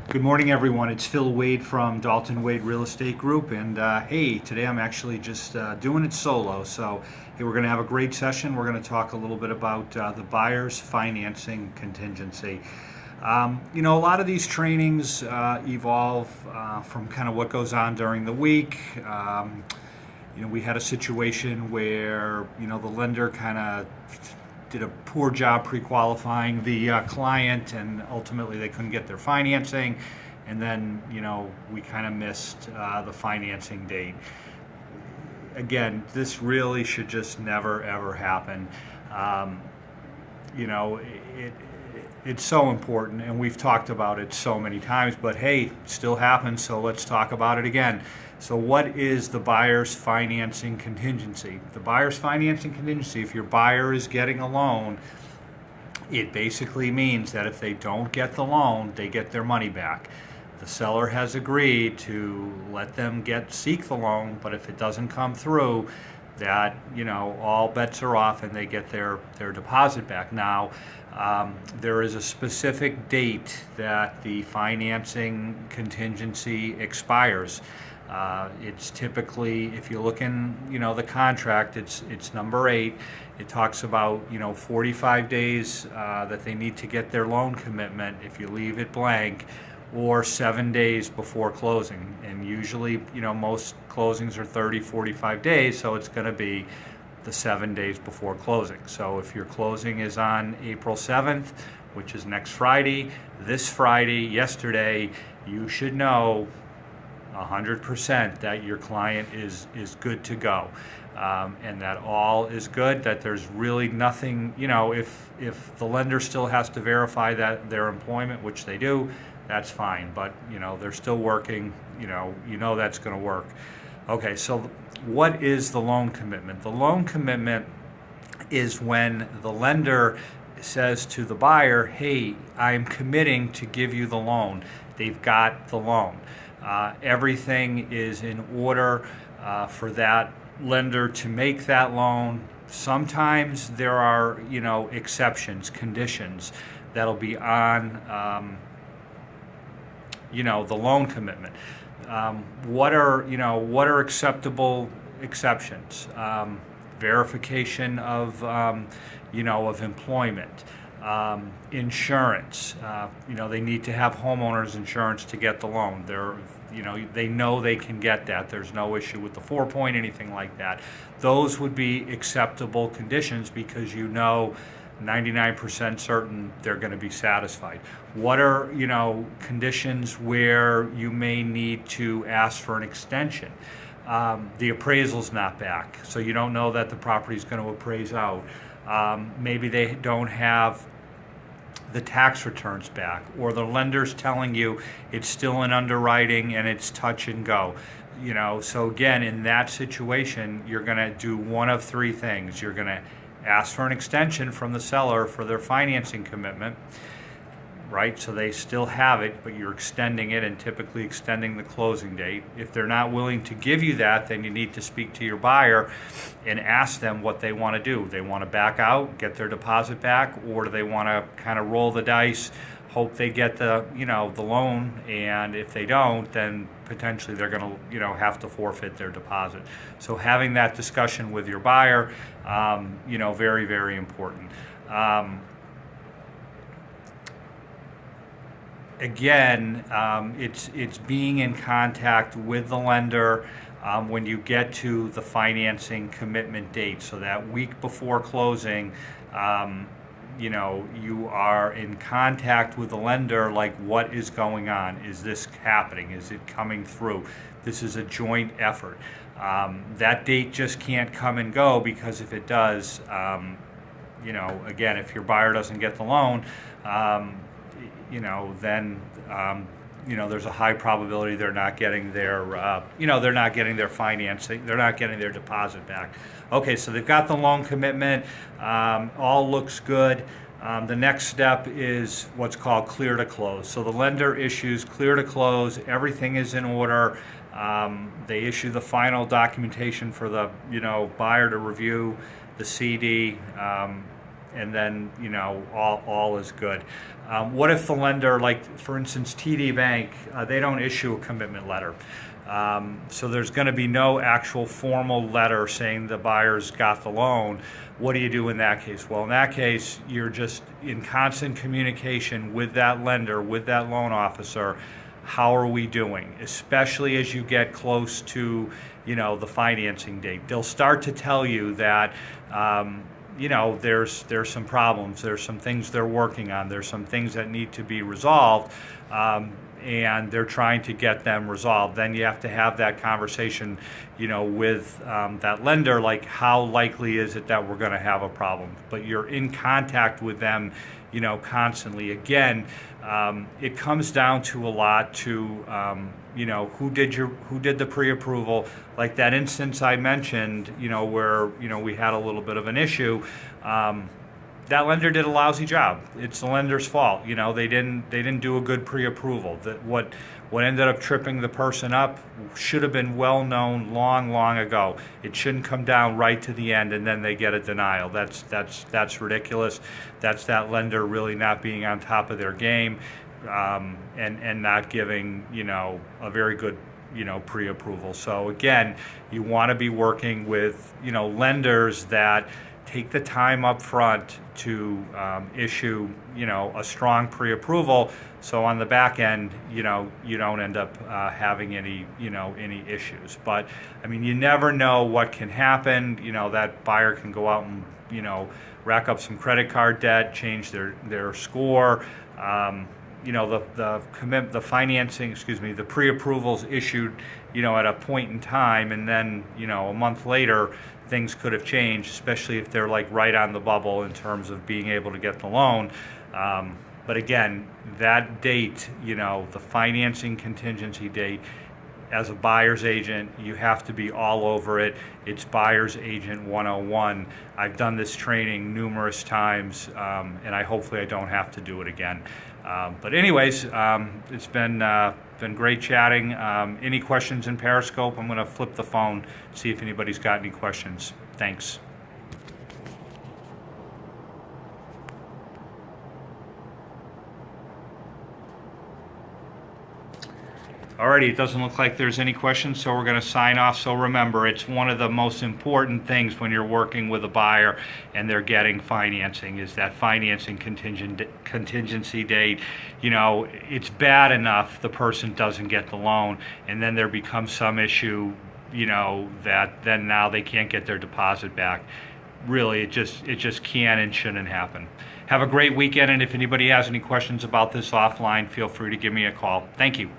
Good morning, everyone. It's Phil Wade from Dalton Wade Real Estate Group, and hey, today I'm actually just doing it solo. So, hey, we're going to have a great session. We're going to talk a little bit about the buyer's financing contingency. A lot of these trainings evolve from kind of what goes on during the week. We had a situation where the lender kind of did a poor job pre-qualifying the client, and ultimately they couldn't get their financing, and then we kind of missed the financing date. Again, this really should just never ever happen. It's so important, and we've talked about it so many times, but hey, it still happens, so let's talk about it again. So what is the buyer's financing contingency? The buyer's financing contingency, if your buyer is getting a loan, it basically means that if they don't get the loan, they get their money back. The seller has agreed to let them seek the loan, but if it doesn't come through, that all bets are off and they get their deposit back. Now, there is a specific date that the financing contingency expires. It's typically, if you look in the contract, it's number 8. It talks about 45 days that they need to get their loan commitment if you leave it blank, or 7 days before closing. And usually most closings are 30-45 days, so it's going to be the 7 days before closing. So if your closing is on April 7th, which is next Friday, this Friday, yesterday, you should know 100% that your client is good to go, and that all is good, that there's really nothing, if the lender still has to verify that their employment, which they do, that's fine, but they're still working, that's going to work. Okay, so what is the loan commitment? The loan commitment is when the lender says to the buyer, hey, I'm committing to give you the loan. They've got the loan. Everything is in order for that lender to make that loan. Sometimes there are, exceptions, conditions that'll be on, the loan commitment. What are acceptable exceptions? Verification of, of employment. Insurance, they need to have homeowners insurance to get the loan. They know they can get that. There's no issue with the 4-point, anything like that. Those would be acceptable conditions because 99% certain they're going to be satisfied. What are, conditions where you may need to ask for an extension? The appraisal's not back, so you don't know that the property is going to appraise out. Maybe they don't have the tax returns back, or the lender's telling you it's still in underwriting and it's touch and go. So again, in that situation, you're going to do one of 3 things. You're going to ask for an extension from the seller for their financing commitment, right? So they still have it, but you're extending it, and typically extending the closing date. If they're not willing to give you that, then you need to speak to your buyer and ask them what they want to do. They want to back out, get their deposit back, or do they want to kind of roll the dice, hope they get the loan, and if they don't, then potentially they're going to have to forfeit their deposit. So having that discussion with your buyer, very, very important. Again, it's being in contact with the lender when you get to the financing commitment date. So that week before closing, you are in contact with the lender, like, what is going on? Is this happening? Is it coming through? This is a joint effort. That date just can't come and go, because if it does, again, if your buyer doesn't get the loan, then there's a high probability they're not getting their, they're not getting their financing, they're not getting their deposit back. Okay, so they've got the loan commitment, all looks good. The next step is what's called clear to close. So the lender issues clear to close, everything is in order. They issue the final documentation for the buyer to review, the CD. and then all is good. What if the lender, like for instance TD Bank, they don't issue a commitment letter? So there's going to be no actual formal letter saying the buyer's got the loan. What do you do in that case? Well, in that case, you're just in constant communication with that lender, with that loan officer. How are we doing? Especially as you get close to, the financing date. They'll start to tell you that, there's some problems. There's some things they're working on. There's some things that need to be resolved. And they're trying to get them resolved. Then you have to have that conversation, with that lender, like how likely is it that we're going to have a problem? But you're in contact with them, constantly. Again, it comes down to a lot to, who did the pre-approval, like that instance I mentioned, where we had a little bit of an issue. That lender did a lousy job. It's the lender's fault. They didn't do a good pre-approval. What ended up tripping the person up should have been well known long ago. It shouldn't come down right to the end and then they get a denial. That's ridiculous. That's that lender really not being on top of their game, and not giving a very good pre-approval. So again, you want to be working with lenders that take the time up front to issue, a strong pre-approval. So on the back end, you don't end up having any issues. But I mean, you never know what can happen. That buyer can go out and rack up some credit card debt, change their score. The financing, the pre-approvals issued, at a point in time, and then a month later, things could have changed, especially if they're like right on the bubble in terms of being able to get the loan. But again, that date, the financing contingency date, as a buyer's agent, you have to be all over it. It's Buyer's Agent 101. I've done this training numerous times, and hopefully I don't have to do it again. But anyways, it's been great chatting. Any questions in Periscope? I'm going to flip the phone, see if anybody's got any questions. Thanks. Alrighty, it doesn't look like there's any questions, so we're going to sign off. So remember, it's one of the most important things when you're working with a buyer and they're getting financing is that financing contingency date. It's bad enough the person doesn't get the loan, and then there becomes some issue, that then now they can't get their deposit back. Really, it just can and shouldn't happen. Have a great weekend, and if anybody has any questions about this offline, feel free to give me a call. Thank you.